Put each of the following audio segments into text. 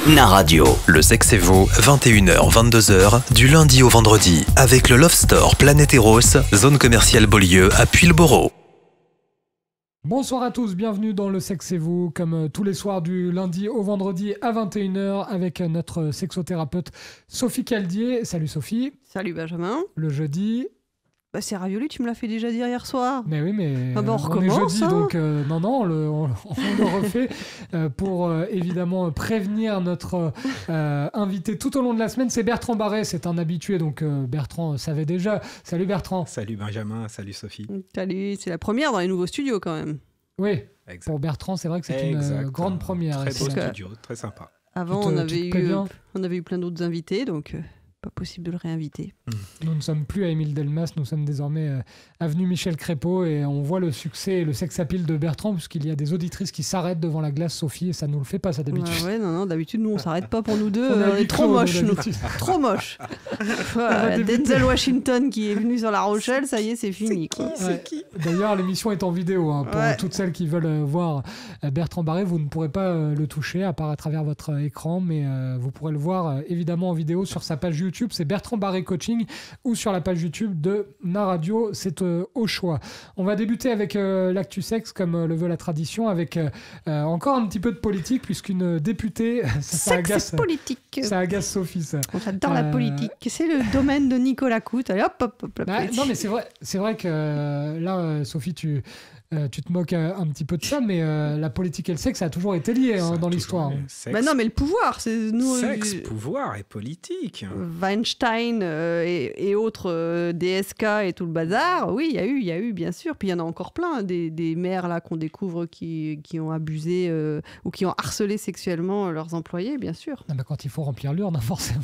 Naradio. Le sexe et vous, 21h, 22h, du lundi au vendredi, avec le Love Store Planète Eros, zone commerciale Beaulieu à Puyles-Borough. Bonsoir à tous, bienvenue dans Le Sexe et vous, comme tous les soirs du lundi au vendredi à 21h avec notre sexothérapeute Sophie Caldier. Salut Sophie. Salut Benjamin. Le jeudi... c'est ravioli, tu me l'as fait déjà dire hier soir. Mais oui, mais on on recommence, est jeudi, hein. donc non, on le refait pour évidemment prévenir notre invité tout au long de la semaine. C'est Bertrand Barret, c'est un habitué, donc Bertrand savait déjà. Salut Bertrand. Salut Benjamin, salut Sophie. Salut, c'est la première dans les nouveaux studios quand même. Oui, Exact. Pour Bertrand, c'est vrai que c'est une grande première. Très beau C'est- studio, très sympa. Avant, Tu te plais bien on avait eu plein d'autres invités, donc pas possible de le réinviter. Nous ne sommes plus à Émile Delmas, nous sommes désormais avenue Michel Crépeau et on voit le succès et le sex appeal de Bertrand puisqu'il y a des auditrices qui s'arrêtent devant la glace Sophie et ça nous le fait pas ça d'habitude. Non, d'habitude, nous, on s'arrête pas pour nous deux. On a On huis est trop clos, moches, nous, nous. d'habitude. Trop moches. va Voilà, débuter. Denzel Washington qui est venu sur La Rochelle, ça y est, c'est fini. Quoi. Ouais. D'ailleurs, l'émission est en vidéo. Hein, pour Ouais. toutes celles qui veulent voir Bertrand Barret, vous ne pourrez pas le toucher à part à travers votre écran, mais vous pourrez le voir évidemment en vidéo sur sa page YouTube. C'est Bertrand Barret Coaching ou sur la page YouTube de Naradio. C'est au choix. On va débuter avec l'actu sexe, comme le veut la tradition, avec encore un petit peu de politique, puisqu'une députée, ça agace, Sexe politique. ça agace Sophie, ça. J'adore la politique. C'est le domaine de Nicolas Coute. Allez, hop, la Bah, politique. non, mais c'est vrai que là, Sophie, tu te moques un petit peu de ça, mais la politique et le sexe, ça a toujours été lié Ça a dans toujours l'histoire. eu sexe, Bah non, mais le pouvoir, c'est nous. sexe, pouvoir et politique. Weinstein et autres DSK et tout le bazar, oui, il y a eu, bien sûr. Puis il y en a encore plein, des maires là qu'on découvre qui ont abusé ou qui ont harcelé sexuellement leurs employés, bien sûr. Non, mais quand il faut remplir l'urne, forcément.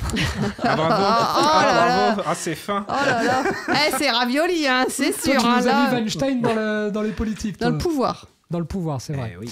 Ah, bravo, Oh là là. bravo. Ah, c'est fin. Oh là là, c'est ravioli, hein, c'est Toi, sûr. tu hein, nous as là. mis Weinstein dans les politiques. Dans toi. le pouvoir. Dans le pouvoir, c'est vrai. Eh oui.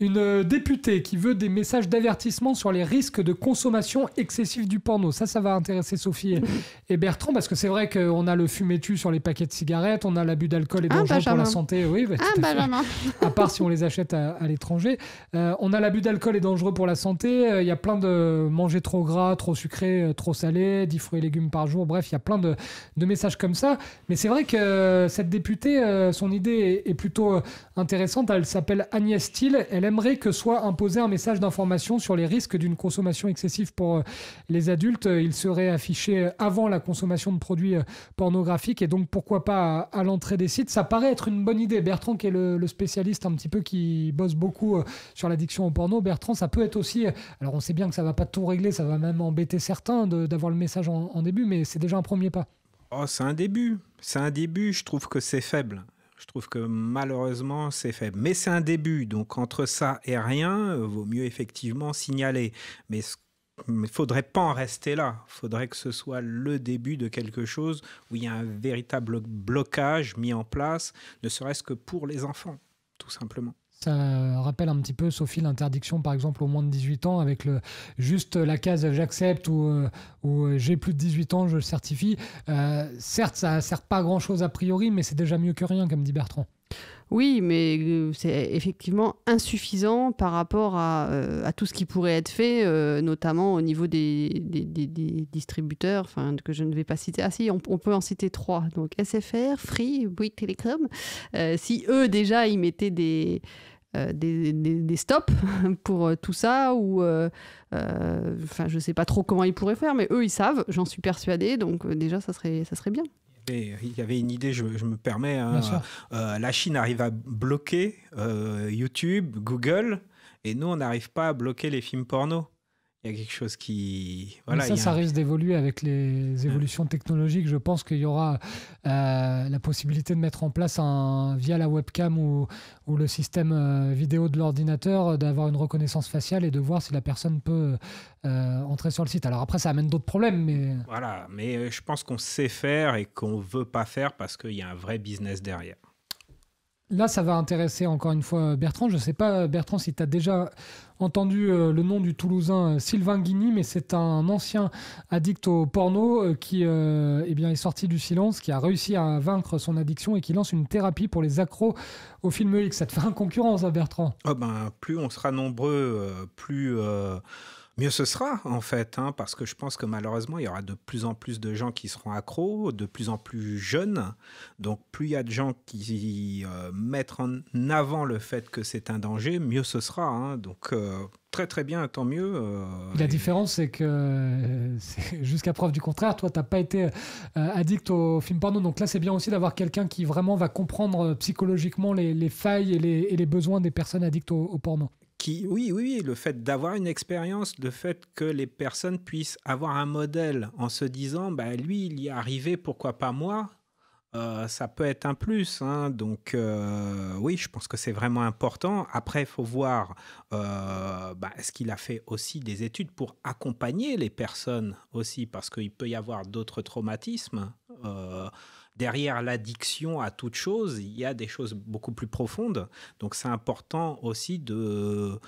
Une députée qui veut des messages d'avertissement sur les risques de consommation excessive du porno. Ça va intéresser Sophie et Bertrand, parce que c'est vrai qu'on a le fumet-tu sur les paquets de cigarettes, on a l'abus d'alcool et dangereux pour Benjamin. la santé. Oui, bah, tout à fait. Benjamin. À part si on les achète à l'étranger. On a l'abus d'alcool est dangereux pour la santé. Il y a plein de manger trop gras, trop sucré, trop salé, 10 fruits et légumes par jour. Bref, il y a plein de messages comme ça. Mais c'est vrai que cette députée, son idée est plutôt intéressante. Elle s'appelle Agnès Thiel. Elle aimerait que soit imposé un message d'information sur les risques d'une consommation excessive pour les adultes. Il serait affiché avant la consommation de produits pornographiques et donc pourquoi pas à l'entrée des sites. Ça paraît être une bonne idée. Bertrand, qui est le spécialiste un petit peu qui bosse beaucoup sur l'addiction au porno, Bertrand, ça peut être aussi... Alors on sait bien que ça va pas tout régler, ça va même embêter certains d'avoir le message en début, mais c'est déjà un premier pas. Oh, c'est un début. C'est un début, je trouve que c'est faible. Je trouve que malheureusement, c'est faible. Mais c'est un début. Donc, entre ça et rien, vaut mieux effectivement signaler. Mais il ne faudrait pas en rester là. Il faudrait que ce soit le début de quelque chose où il y a un véritable blocage mis en place, ne serait-ce que pour les enfants, tout simplement. Ça rappelle un petit peu, Sophie, l'interdiction, par exemple, aux moins de 18 ans, avec juste la case « j'accepte » ou j'ai plus de 18 ans, je le certifie ». Certes, ça ne sert pas à grand-chose a priori, mais c'est déjà mieux que rien, comme dit Bertrand. Oui, mais c'est effectivement insuffisant par rapport à tout ce qui pourrait être fait, notamment au niveau des distributeurs, que je ne vais pas citer. Ah si, on peut en citer 3. Donc SFR, Free, Bouygues Télécom. Si eux, déjà, ils mettaient des stops pour tout ça, ou je ne sais pas trop comment ils pourraient faire, mais eux, ils savent, j'en suis persuadée. Donc déjà, ça serait bien. Il y avait une idée, je me permets. Hein, Bien sûr. La Chine arrive à bloquer YouTube, Google, et nous, on n'arrive pas à bloquer les films porno. Il y a quelque chose qui... Voilà, Mais ça risque d'évoluer avec les évolutions technologiques. Je pense qu'il y aura la possibilité de mettre en place, via la webcam ou le système vidéo de l'ordinateur, d'avoir une reconnaissance faciale et de voir si la personne peut entrer sur le site. Alors après, ça amène d'autres problèmes. Mais... Voilà, mais je pense qu'on sait faire et qu'on ne veut pas faire parce qu'il y a un vrai business derrière. Là, ça va intéresser encore une fois Bertrand. Je ne sais pas, Bertrand, si tu as déjà entendu le nom du Toulousain Sylvain Guigny, mais c'est un ancien addict au porno qui est sorti du silence, qui a réussi à vaincre son addiction et qui lance une thérapie pour les accros au film X. Ça te fait un concurrent, ça, Bertrand? Plus on sera nombreux, plus Mieux ce sera, en fait, hein, parce que je pense que malheureusement, il y aura de plus en plus de gens qui seront accros, de plus en plus jeunes. Donc, plus il y a de gens qui mettent en avant le fait que c'est un danger, mieux ce sera. Hein. Donc, très très bien, tant mieux. La différence, c'est que jusqu'à preuve du contraire, toi, tu n'as pas été addict au film porno. Donc là, c'est bien aussi d'avoir quelqu'un qui vraiment va comprendre psychologiquement les failles et les besoins des personnes addictes au porno. Oui, le fait d'avoir une expérience, le fait que les personnes puissent avoir un modèle en se disant, bah, lui, il y est arrivé, pourquoi pas moi, ça peut être un plus. Hein. Donc, oui, je pense que c'est vraiment important. Après, il faut voir, est-ce qu'il a fait aussi des études pour accompagner les personnes aussi, parce qu'il peut y avoir d'autres traumatismes. Derrière l'addiction à toute chose, il y a des choses beaucoup plus profondes. Donc, c'est important aussi de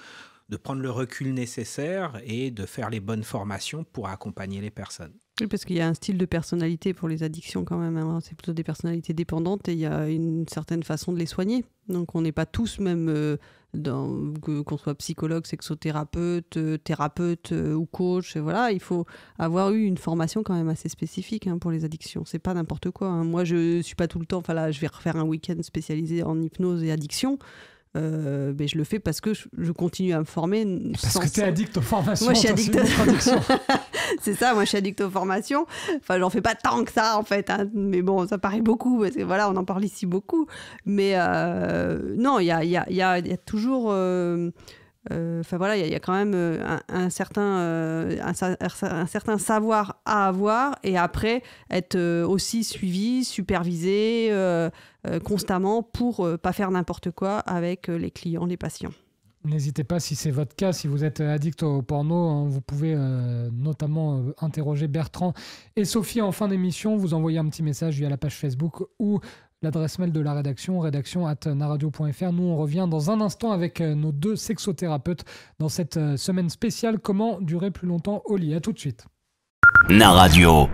prendre le recul nécessaire et de faire les bonnes formations pour accompagner les personnes. Oui, parce qu'il y a un style de personnalité pour les addictions quand même. Hein. C'est plutôt des personnalités dépendantes et il y a une certaine façon de les soigner. Donc, on n'est pas tous même... qu'on soit psychologue, sexothérapeute, thérapeute ou coach, voilà, il faut avoir eu une formation quand même assez spécifique pour les addictions. C'est pas n'importe quoi. Hein. Moi, je suis pas tout le temps. Enfin là, je vais refaire un week-end spécialisé en hypnose et addiction. Mais je le fais parce que je continue à me former. Parce que tu es addict aux formations. Moi, je suis addict. C'est ça, moi, je suis addict aux formations. Enfin, j'en fais pas tant que ça, en fait. Hein. Mais bon, ça paraît beaucoup, parce que voilà, on en parle ici beaucoup. Mais non, il y a toujours... Enfin voilà, il y a quand même un certain savoir à avoir et après être aussi suivi, supervisé constamment pour pas faire n'importe quoi avec les clients, les patients. N'hésitez pas, si c'est votre cas, si vous êtes addict au porno, hein, vous pouvez notamment interroger Bertrand et Sophie en fin d'émission. Vous envoyez un petit message via la page Facebook ou l'adresse mail de la rédaction@naradio.fr. Nous, on revient dans un instant avec nos 2 sexothérapeutes dans cette semaine spéciale Comment durer plus longtemps au lit. À tout de suite. Naradio.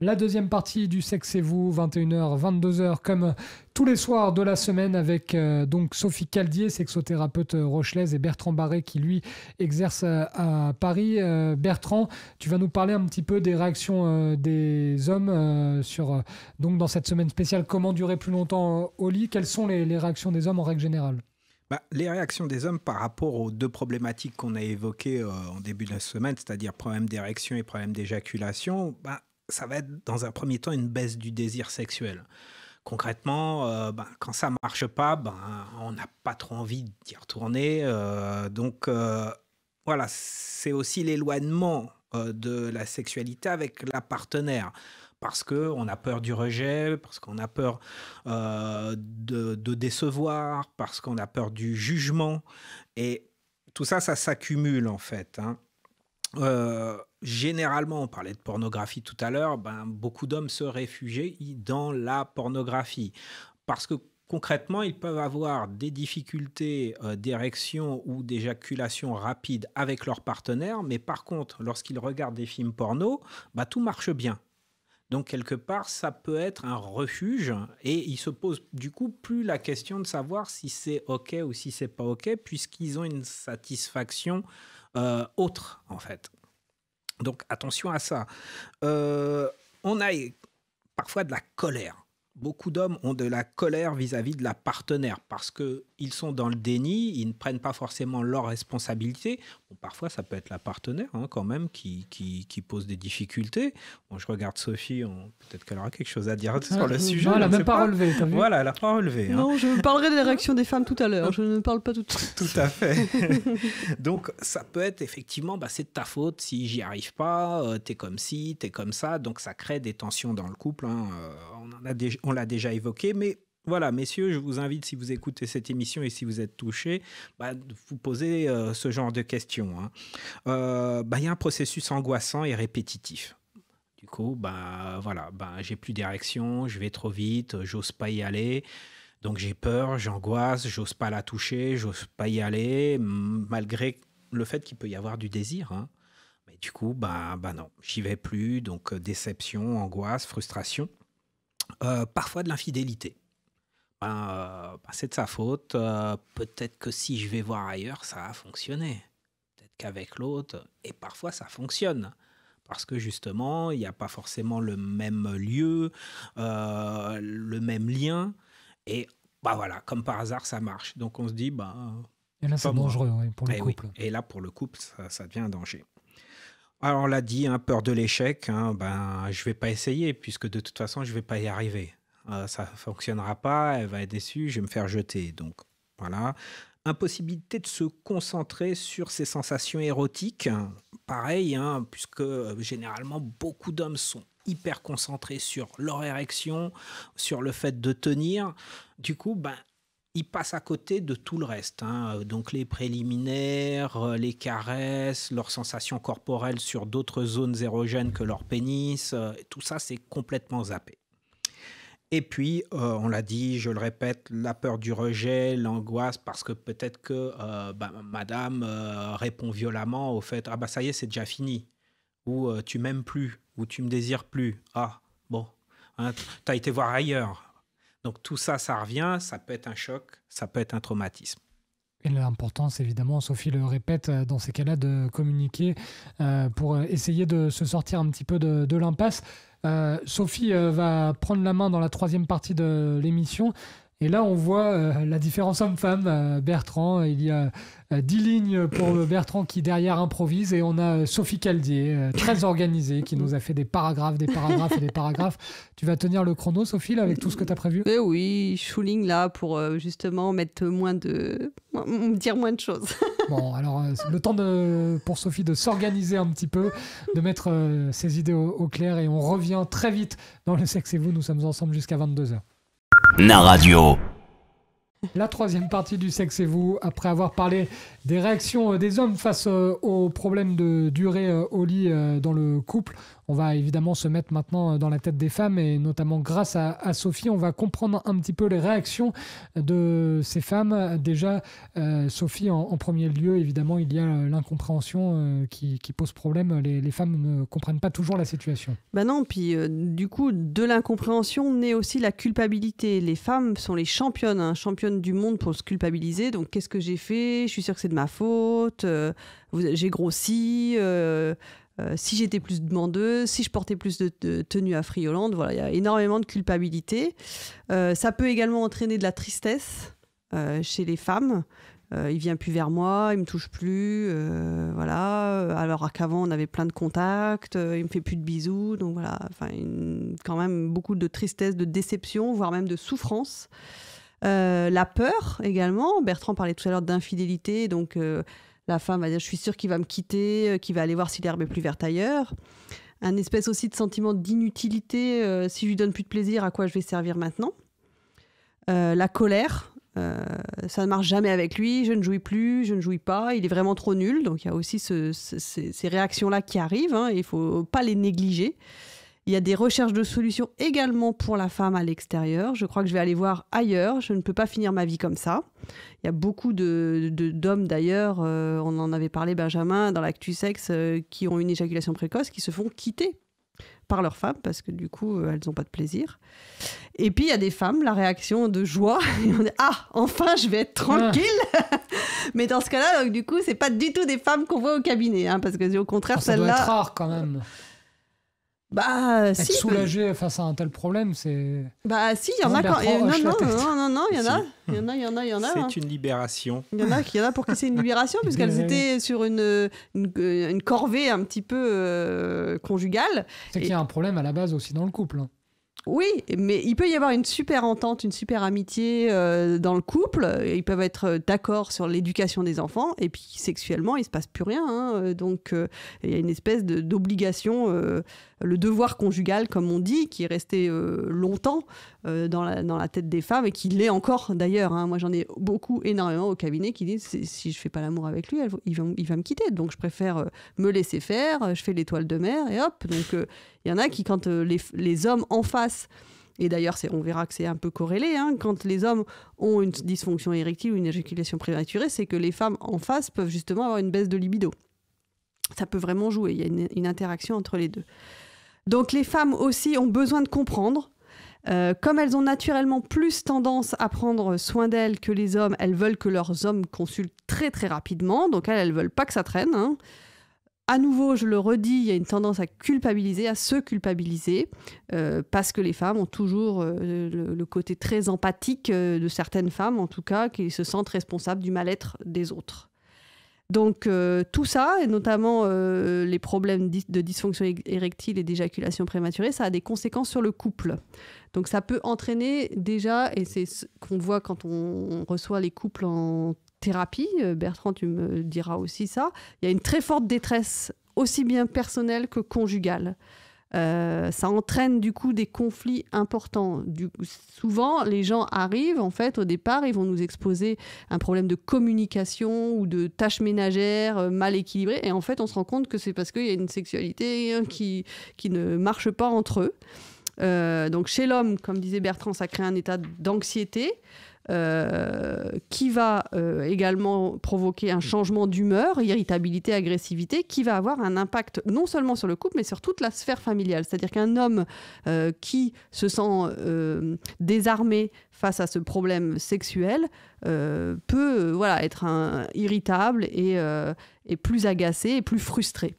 La deuxième partie du Sexe et vous, 21h, 22h, comme tous les soirs de la semaine, avec donc Sophie Caldier, sexothérapeute rochelaise, et Bertrand Barré, qui lui exerce à Paris. Bertrand, tu vas nous parler un petit peu des réactions des hommes donc dans cette semaine spéciale Comment durer plus longtemps au lit. Quelles sont les réactions des hommes en règle générale ? Les réactions des hommes par rapport aux 2 problématiques qu'on a évoquées en début de la semaine, c'est-à-dire problème d'érection et problème d'éjaculation, ça va être dans un premier temps une baisse du désir sexuel. Concrètement, quand ça ne marche pas, on n'a pas trop envie d'y retourner. Donc, voilà, c'est aussi l'éloignement de la sexualité avec la partenaire. Parce qu'on a peur du rejet, parce qu'on a peur de décevoir, parce qu'on a peur du jugement. Et tout ça, ça s'accumule en fait. Hein. Généralement, on parlait de pornographie tout à l'heure, beaucoup d'hommes se réfugient dans la pornographie. Parce que concrètement, ils peuvent avoir des difficultés d'érection ou d'éjaculation rapide avec leur partenaire, mais par contre, lorsqu'ils regardent des films porno, tout marche bien. Donc, quelque part, ça peut être un refuge et ils se posent du coup plus la question de savoir si c'est OK ou si c'est pas OK, puisqu'ils ont une satisfaction autre, en fait. Donc, attention à ça. On a parfois de la colère. Beaucoup d'hommes ont de la colère vis-à-vis de la partenaire parce qu'ils sont dans le déni, ils ne prennent pas forcément leurs responsabilités. Bon, parfois, ça peut être la partenaire quand même qui pose des difficultés. Bon, je regarde Sophie, peut-être qu'elle aura quelque chose à dire sur le sujet. Non, elle n'a même pas relevé, t'as vu ? Voilà, elle n'a pas relevé. Non, je parlerai des réactions des femmes tout à l'heure. Je ne parle pas tout de suite. Tout à fait. Donc, ça peut être effectivement, c'est de ta faute si j'y arrive pas, t'es comme ci, t'es comme ça. Donc, ça crée des tensions dans le couple. On l'a déjà évoqué, mais voilà, messieurs, je vous invite, si vous écoutez cette émission et si vous êtes touchés, de vous poser ce genre de questions. Il y a un processus angoissant et répétitif. Du coup, j'ai plus d'érection, je vais trop vite, j'ose pas y aller. Donc j'ai peur, j'angoisse, j'ose pas la toucher, j'ose pas y aller, malgré le fait qu'il peut y avoir du désir. Hein. Mais du coup, non, j'y vais plus. Donc déception, angoisse, frustration. Parfois de l'infidélité. C'est de sa faute. Peut-être que si je vais voir ailleurs, ça va fonctionner. Peut-être qu'avec l'autre. Et parfois, ça fonctionne. Parce que justement, il n'y a pas forcément le même lieu, le même lien. Et voilà, comme par hasard, ça marche. Donc on se dit, et là, c'est dangereux pour le couple. Oui. Et là, pour le couple, ça devient un danger. Alors on l'a dit, peur de l'échec, je ne vais pas essayer, puisque de toute façon, je ne vais pas y arriver. Ça ne fonctionnera pas, elle va être déçue, je vais me faire jeter. Donc voilà. Impossibilité de se concentrer sur ses sensations érotiques. Pareil, puisque généralement, beaucoup d'hommes sont hyper concentrés sur leur érection, sur le fait de tenir. Du coup, ils passent à côté de tout le reste. Donc les préliminaires, les caresses, leurs sensations corporelles sur d'autres zones érogènes que leur pénis, tout ça, c'est complètement zappé. Et puis, on l'a dit, je le répète, la peur du rejet, l'angoisse, parce que peut-être que madame répond violemment au fait « Ah ça y est, c'est déjà fini » ou « Tu m'aimes plus » ou « Tu me désires plus ». Ah, bon, t'as été voir ailleurs. Donc tout ça, ça revient, ça peut être un choc, ça peut être un traumatisme. Et l'importance, évidemment, Sophie le répète, dans ces cas-là, de communiquer pour essayer de se sortir un petit peu de l'impasse. Sophie va prendre la main dans la troisième partie de l'émission. Et là, on voit la différence homme-femme. Bertrand, il y a 10 lignes pour Bertrand qui derrière improvise. Et on a Sophie Caldier, très organisée, qui nous a fait des paragraphes et des paragraphes. Tu vas tenir le chrono, Sophie, là, avec tout ce que tu as prévu ? Oui, je souligne là pour justement dire moins de choses. Bon, alors, le temps pour Sophie de s'organiser un petit peu, de mettre ses idées au clair. Et on revient très vite dans Le Sexe et vous. Nous sommes ensemble jusqu'à 22h. Naradio. La troisième partie du Sexe et vous, après avoir parlé des réactions des hommes face aux problèmes de durée au lit dans le couple, on va évidemment se mettre maintenant dans la tête des femmes et notamment grâce à Sophie, on va comprendre un petit peu les réactions de ces femmes. Déjà, Sophie, en premier lieu, évidemment, il y a l'incompréhension qui pose problème. Les femmes ne comprennent pas toujours la situation. Non, puis du coup, de l'incompréhension naît aussi la culpabilité. Les femmes sont les championnes du monde pour se culpabiliser. Donc, qu'est-ce que j'ai fait ? Je suis sûre que c'est de ma faute. J'ai grossi. Si j'étais plus demandeuse, si je portais plus de tenues affriolantes, voilà, il y a énormément de culpabilité. Ça peut également entraîner de la tristesse chez les femmes. Il vient plus vers moi, il me touche plus, voilà. Alors qu'avant on avait plein de contacts, il me fait plus de bisous, donc voilà. Enfin, quand même beaucoup de tristesse, de déception, voire même de souffrance. La peur également. Bertrand parlait tout à l'heure d'infidélité, donc. La femme va dire « je suis sûre qu'il va me quitter, qu'il va aller voir si l'herbe est plus verte ailleurs ». Un espèce aussi de sentiment d'inutilité, si je lui donne plus de plaisir, à quoi je vais servir maintenant ? La colère, ça ne marche jamais avec lui, je ne jouis plus, je ne jouis pas, il est vraiment trop nul. Donc il y a aussi ces réactions-là qui arrivent, et il ne faut pas les négliger. Il y a des recherches de solutions également pour la femme à l'extérieur. Je crois que je vais aller voir ailleurs. Je ne peux pas finir ma vie comme ça. Il y a beaucoup d'hommes d'ailleurs, on en avait parlé, Benjamin, dans l'actu sexe, qui ont une éjaculation précoce, qui se font quitter par leur femme parce que du coup, elles n'ont pas de plaisir. Et puis, il y a des femmes, la réaction de joie. Et on dit, enfin, je vais être tranquille. Mais dans ce cas-là, du coup, c'est pas du tout des femmes qu'on voit au cabinet. Parce que au contraire, ça celle-là... doit être rare quand même. Être soulagé face à un tel problème, c'est... si, il y en a quand... Non, il y en a. C'est une libération. Il y en a pour qui c'est une libération, puisqu'elles étaient sur une corvée un petit peu conjugale. C'est qu'il y a un problème à la base aussi dans le couple. Oui, mais il peut y avoir une super entente, une super amitié dans le couple. Ils peuvent être d'accord sur l'éducation des enfants, et puis sexuellement, il ne se passe plus rien. Donc, il y a une espèce d'obligation, le devoir conjugal, comme on dit, qui est resté longtemps dans la tête des femmes, et qui l'est encore d'ailleurs. Moi, j'en ai énormément au cabinet qui disent si je ne fais pas l'amour avec lui, il va me quitter. Donc, je préfère me laisser faire, je fais l'étoile de mer, et hop. Donc, il y en a qui, quand les hommes en face, et d'ailleurs on verra que c'est un peu corrélé, quand les hommes ont une dysfonction érectile ou une éjaculation prématurée, c'est que les femmes en face peuvent justement avoir une baisse de libido. Ça peut vraiment jouer, il y a une interaction entre les deux. Donc les femmes aussi ont besoin de comprendre. Comme elles ont naturellement plus tendance à prendre soin d'elles que les hommes, elles veulent que leurs hommes consultent très très rapidement, donc elles ne veulent pas que ça traîne. Hein. À nouveau, je le redis, il y a une tendance à culpabiliser, à se culpabiliser, parce que les femmes ont toujours le côté très empathique de certaines femmes, en tout cas, qui se sentent responsables du mal-être des autres. Donc tout ça, et notamment les problèmes de dysfonction érectile et d'éjaculation prématurée, ça a des conséquences sur le couple. Donc ça peut entraîner déjà, et c'est ce qu'on voit quand on reçoit les couples en thérapie, Bertrand, tu me diras aussi ça, il y a une très forte détresse, aussi bien personnelle que conjugale. Ça entraîne du coup des conflits importants. Souvent, les gens arrivent, en fait, au départ, ils vont nous exposer un problème de communication ou de tâches ménagères mal équilibrées. Et en fait, on se rend compte que c'est parce qu'il y a une sexualité qui ne marche pas entre eux. Donc chez l'homme, comme disait Bertrand, ça crée un état d'anxiété qui va également provoquer un changement d'humeur, irritabilité, agressivité, qui va avoir un impact non seulement sur le couple, mais sur toute la sphère familiale. C'est-à-dire qu'un homme qui se sent désarmé face à ce problème sexuel peut être irritable et plus agacé et plus frustré.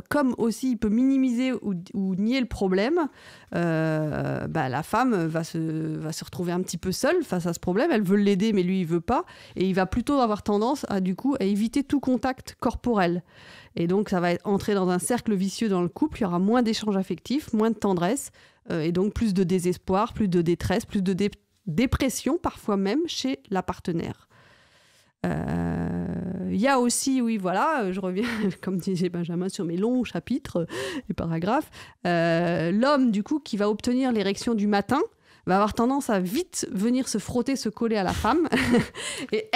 Comme aussi il peut minimiser ou nier le problème, la femme va se retrouver un petit peu seule face à ce problème. Elle veut l'aider, mais lui, il veut pas. Et il va plutôt avoir tendance à éviter tout contact corporel. Et donc, ça va entrer dans un cercle vicieux dans le couple. Il y aura moins d'échanges affectifs, moins de tendresse, et donc plus de désespoir, plus de détresse, plus de dépression, parfois même chez la partenaire. Il y a aussi, je reviens, comme disait Benjamin, sur mes longs chapitres et paragraphes, l'homme, du coup, qui va obtenir l'érection du matin, va avoir tendance à vite venir se frotter, se coller à la femme. Et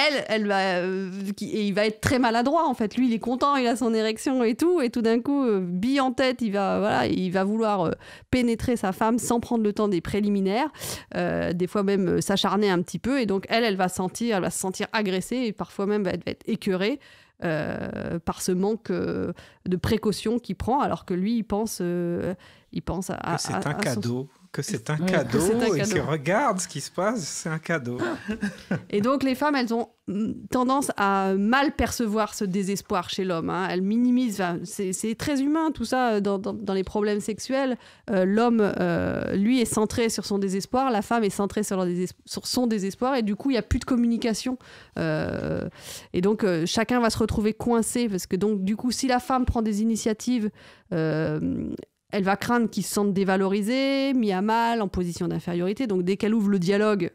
il va être très maladroit, en fait. Lui, il est content, il a son érection et tout d'un coup, bille en tête, il va vouloir pénétrer sa femme sans prendre le temps des préliminaires, des fois même s'acharner un petit peu. Et donc, elle va se sentir agressée et parfois même va être écœurée par ce manque de précaution qu'il prend, alors que lui, il pense à c'est un cadeau. Que c'est un cadeau et que regarde ce qui se passe, c'est un cadeau. Et donc les femmes, elles ont tendance à mal percevoir ce désespoir chez l'homme. Hein. Elles minimisent, c'est très humain tout ça dans les problèmes sexuels. L'homme, lui, est centré sur son désespoir, la femme est centrée sur son désespoir et du coup, il n'y a plus de communication. Et donc, chacun va se retrouver coincé parce que donc, du coup, si la femme prend des initiatives, elle va craindre qu'il se sente dévalorisé, mis à mal, en position d'infériorité. Donc, dès qu'elle ouvre le dialogue,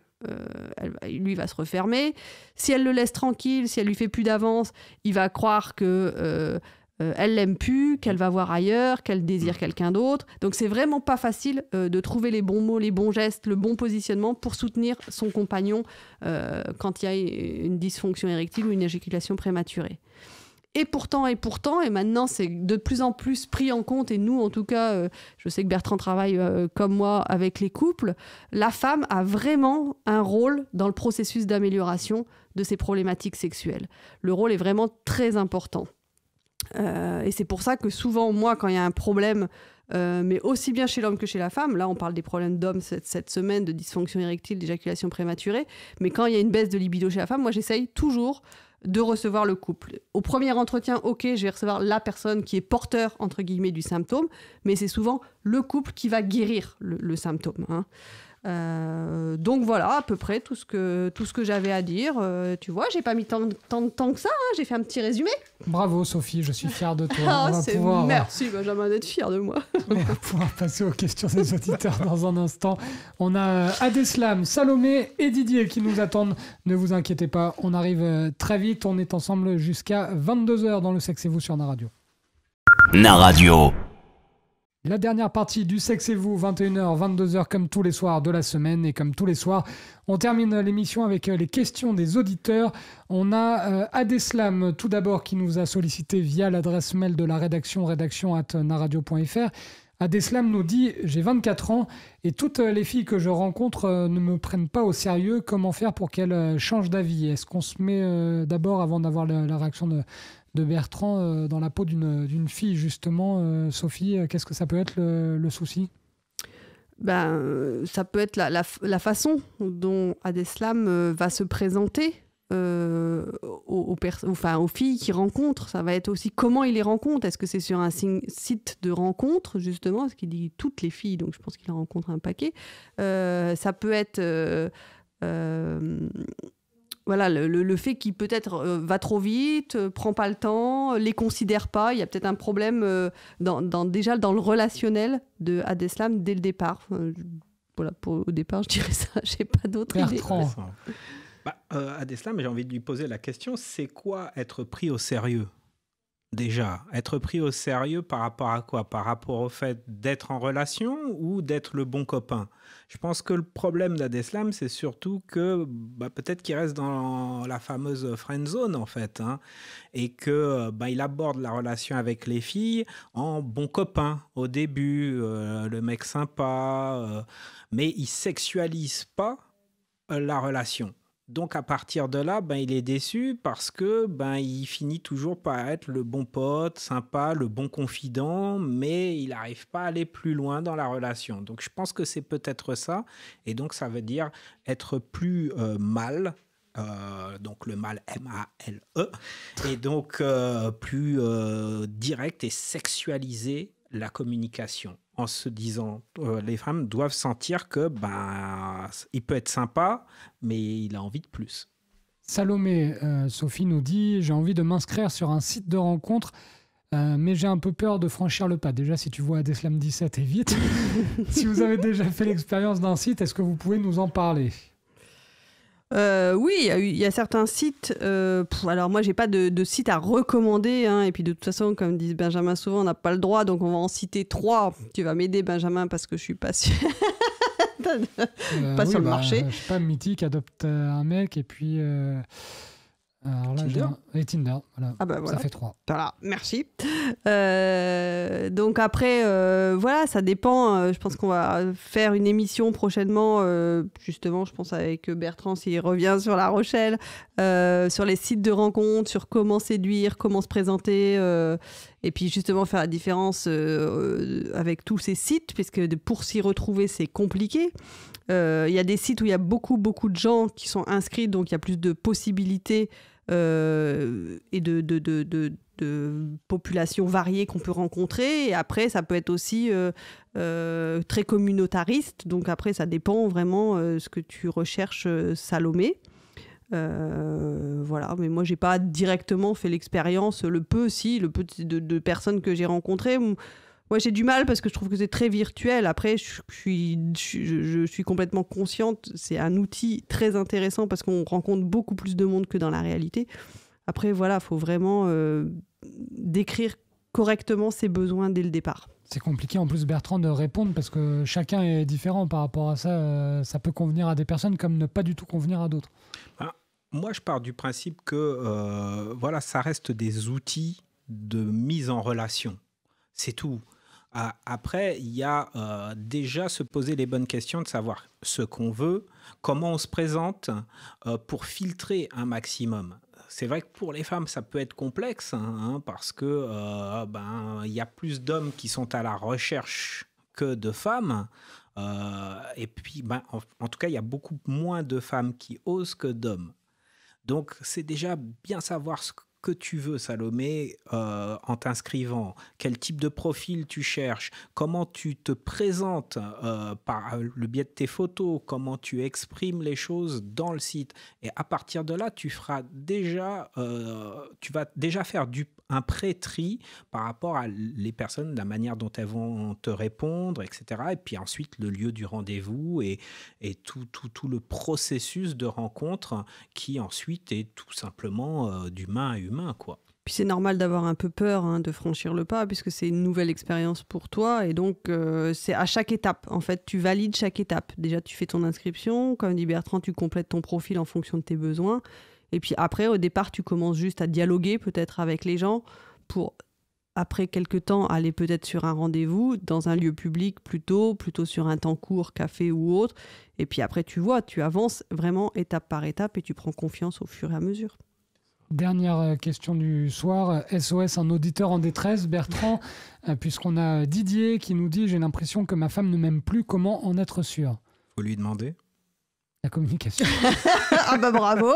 lui va se refermer. Si elle le laisse tranquille, si elle lui fait plus d'avance, il va croire que elle l'aime plus, qu'elle va voir ailleurs, qu'elle désire quelqu'un d'autre. Donc, c'est vraiment pas facile de trouver les bons mots, les bons gestes, le bon positionnement pour soutenir son compagnon quand il y a une dysfonction érectile ou une éjaculation prématurée. Et pourtant, et maintenant c'est de plus en plus pris en compte, et nous en tout cas, je sais que Bertrand travaille comme moi avec les couples, la femme a vraiment un rôle dans le processus d'amélioration de ces problématiques sexuelles. Le rôle est vraiment très important. Et c'est pour ça que souvent, moi, quand il y a un problème, mais aussi bien chez l'homme que chez la femme, là on parle des problèmes d'hommes cette semaine, de dysfonction érectile, d'éjaculation prématurée, mais quand il y a une baisse de libido chez la femme, moi j'essaye toujours de recevoir le couple. Au premier entretien, ok, je vais recevoir la personne qui est porteur, entre guillemets, du symptôme, mais c'est souvent le couple qui va guérir le symptôme. Hein. Donc voilà, à peu près tout ce que j'avais à dire. Tu vois, j'ai pas mis tant de temps que ça, hein, j'ai fait un petit résumé. Bravo Sophie, je suis fier de toi. Merci Benjamin d'être fier de moi. On va pouvoir passer aux questions des auditeurs dans un instant. On a Adeslam, Salomé et Didier qui nous attendent. Ne vous inquiétez pas, on arrive très vite. On est ensemble jusqu'à 22h dans le Sexe et vous sur Naradio. Naradio. La dernière partie du Sexe et vous, 21h, 22h, comme tous les soirs de la semaine. Et comme tous les soirs, on termine l'émission avec les questions des auditeurs. On a Adeslam, tout d'abord, qui nous a sollicité via l'adresse mail de la rédaction@naradio.fr. Adeslam nous dit « J'ai 24 ans et toutes les filles que je rencontre ne me prennent pas au sérieux. Comment faire pour qu'elles changent d'avis ?» Est-ce qu'on se met d'abord, avant d'avoir la réaction de Bertrand, dans la peau d'une fille, justement, Sophie, qu'est-ce que ça peut être le souci ? ça peut être la façon dont Adeslam va se présenter aux filles qu'il rencontre. Ça va être aussi comment il les rencontre. Est-ce que c'est sur un site de rencontre, justement, parce qu'il dit toutes les filles, donc je pense qu'il en rencontre un paquet. Ça peut être le fait qu'il peut-être va trop vite, prend pas le temps, les considère pas. Il y a peut-être un problème déjà dans le relationnel de Adeslam dès le départ. Au départ, je dirais ça. J'ai pas d'autre idée. Adeslam, j'ai envie de lui poser la question, c'est quoi être pris au sérieux ? Déjà, être pris au sérieux par rapport à quoi ? Par rapport au fait d'être en relation ou d'être le bon copain ? Je pense que le problème d'Adeslam, c'est surtout que peut-être qu'il reste dans la fameuse friend zone, en fait, hein, et que il aborde la relation avec les filles en bon copain au début, le mec sympa, mais il sexualise pas la relation. Donc, à partir de là, il est déçu parce que il finit toujours par être le bon pote, sympa, le bon confident, mais il n'arrive pas à aller plus loin dans la relation. Donc, je pense que c'est peut-être ça. Et donc, ça veut dire être plus mâle. Donc, le mâle M-A-L-E. Et donc, plus direct et sexualisé la communication. En se disant, les femmes doivent sentir que il peut être sympa, mais il a envie de plus. Salomé, Sophie nous dit « J'ai envie de m'inscrire sur un site de rencontre, mais j'ai un peu peur de franchir le pas. » Déjà, si tu vois Adeslam 17, évite. Si vous avez déjà fait l'expérience d'un site, est-ce que vous pouvez nous en parler ? Oui, il y a certains sites. Alors moi, j'ai pas de site à recommander, hein, et puis de toute façon, comme dit Benjamin souvent, on n'a pas le droit, donc on va en citer 3. Tu vas m'aider, Benjamin, parce que je suis pas sûre. Pas sur le marché. Je sais pas, Mythique adopte un mec et puis. Alors là, Tinder. Et Tinder, voilà. Voilà. Ça fait 3. Voilà, merci. Donc après, ça dépend. Je pense qu'on va faire une émission prochainement, justement, je pense avec Bertrand, s'il revient sur La Rochelle, sur les sites de rencontres, sur comment séduire, comment se présenter, et puis justement faire la différence avec tous ces sites, puisque pour s'y retrouver, c'est compliqué. Il y a des sites où il y a beaucoup de gens qui sont inscrits, donc il y a plus de possibilités et de populations variées qu'on peut rencontrer. Et après, ça peut être aussi très communautariste. Donc après, ça dépend vraiment ce que tu recherches, Salomé. Mais moi, j'ai pas directement fait l'expérience. Le peu de personnes que j'ai rencontrées. Moi, j'ai du mal parce que je trouve que c'est très virtuel. Après, je suis complètement consciente. C'est un outil très intéressant parce qu'on rencontre beaucoup plus de monde que dans la réalité. Après, il faut vraiment décrire correctement ses besoins dès le départ. C'est compliqué en plus, Bertrand, de répondre parce que chacun est différent par rapport à ça. Ça peut convenir à des personnes comme ne pas du tout convenir à d'autres. Moi, je pars du principe que ça reste des outils de mise en relation. C'est tout. Après, il y a déjà se poser les bonnes questions de savoir ce qu'on veut, comment on se présente pour filtrer un maximum. C'est vrai que pour les femmes, ça peut être complexe parce que y a plus d'hommes qui sont à la recherche que de femmes. Et puis, en tout cas, il y a beaucoup moins de femmes qui osent que d'hommes. Donc, c'est déjà bien savoir ce que tu veux, Salomé, en t'inscrivant, quel type de profil tu cherches, comment tu te présentes par le biais de tes photos, comment tu exprimes les choses dans le site. Et à partir de là, tu vas déjà faire un pré-tri par rapport à les personnes, la manière dont elles vont te répondre, etc. Et puis ensuite, le lieu du rendez-vous et tout le processus de rencontre qui ensuite est tout simplement d'humain à humain, quoi. Puis c'est normal d'avoir un peu peur de franchir le pas puisque c'est une nouvelle expérience pour toi et donc c'est à chaque étape. En fait, tu valides chaque étape. Déjà, tu fais ton inscription. Comme dit Bertrand, tu complètes ton profil en fonction de tes besoins. Et puis après, au départ, tu commences juste à dialoguer peut-être avec les gens pour, après quelques temps, aller peut-être sur un rendez-vous dans un lieu public plutôt sur un temps court, café ou autre. Et puis après, tu avances vraiment étape par étape et tu prends confiance au fur et à mesure. Dernière question du soir. SOS, un auditeur en détresse, Bertrand, puisqu'on a Didier qui nous dit « J'ai l'impression que ma femme ne m'aime plus, comment en être sûr ?» Faut lui demander. La communication. Ah bah bravo.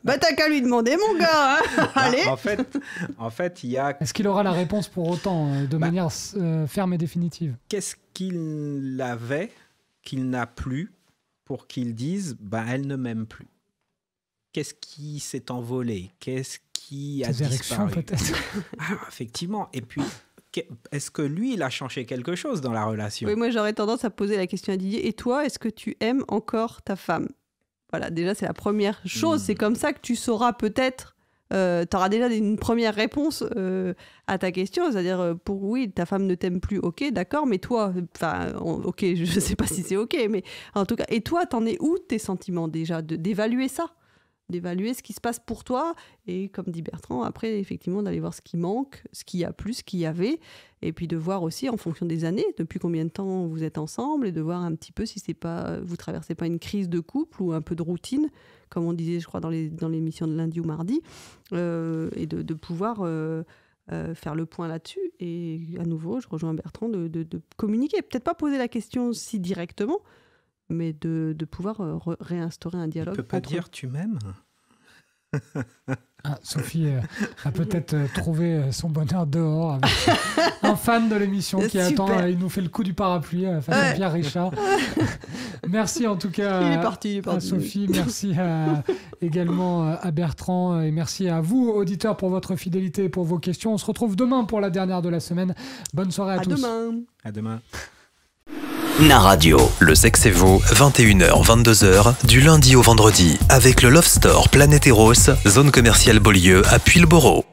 Bah t'as qu'à lui demander, mon gars. Hein. Allez. En fait, il y a... Est-ce qu'il aura la réponse pour autant, de manière ferme et définitive? Qu'est-ce qu'il avait, qu'il n'a plus, pour qu'il dise elle ne m'aime plus? Qu'est-ce qui s'est envolé? Qu'est-ce qui a disparu? Peut-être. Effectivement. Et puis, est-ce que lui, il a changé quelque chose dans la relation? Oui, moi j'aurais tendance à poser la question à Didier. Et toi, est-ce que tu aimes encore ta femme? Voilà, déjà c'est la première chose. C'est comme ça que tu sauras peut-être. Tu auras déjà une première réponse à ta question. C'est-à-dire, oui, ta femme ne t'aime plus, ok, d'accord, mais toi, ok, je sais pas si c'est ok, mais en tout cas, et toi, t'en es où tes sentiments déjà? D'évaluer ça, d'évaluer ce qui se passe pour toi, et comme dit Bertrand, après, effectivement, d'aller voir ce qui manque, ce qu'il y a plus, ce qu'il y avait, et puis de voir aussi, en fonction des années, depuis combien de temps vous êtes ensemble, et de voir un petit peu si vous traversez pas une crise de couple ou un peu de routine, comme on disait, je crois, dans l'émission de lundi ou mardi, et de pouvoir faire le point là-dessus. Et à nouveau, je rejoins Bertrand, de communiquer, peut-être pas poser la question si directement, mais de pouvoir réinstaurer un dialogue. Tu peux pas dire « tu m'aimes » Sophie a peut-être trouvé son bonheur dehors avec un fan de l'émission qui attend, il nous fait le coup du parapluie, Pierre Richard. Merci en tout cas il est parti. À Sophie, merci également à Bertrand et merci à vous auditeurs pour votre fidélité et pour vos questions. On se retrouve demain pour la dernière de la semaine. Bonne soirée à tous. À demain. Naradio. Le sexe et vous, 21h, 22h, du lundi au vendredi, avec le Love Store Planète Eros, zone commerciale Beaulieu à Puyles-Borough.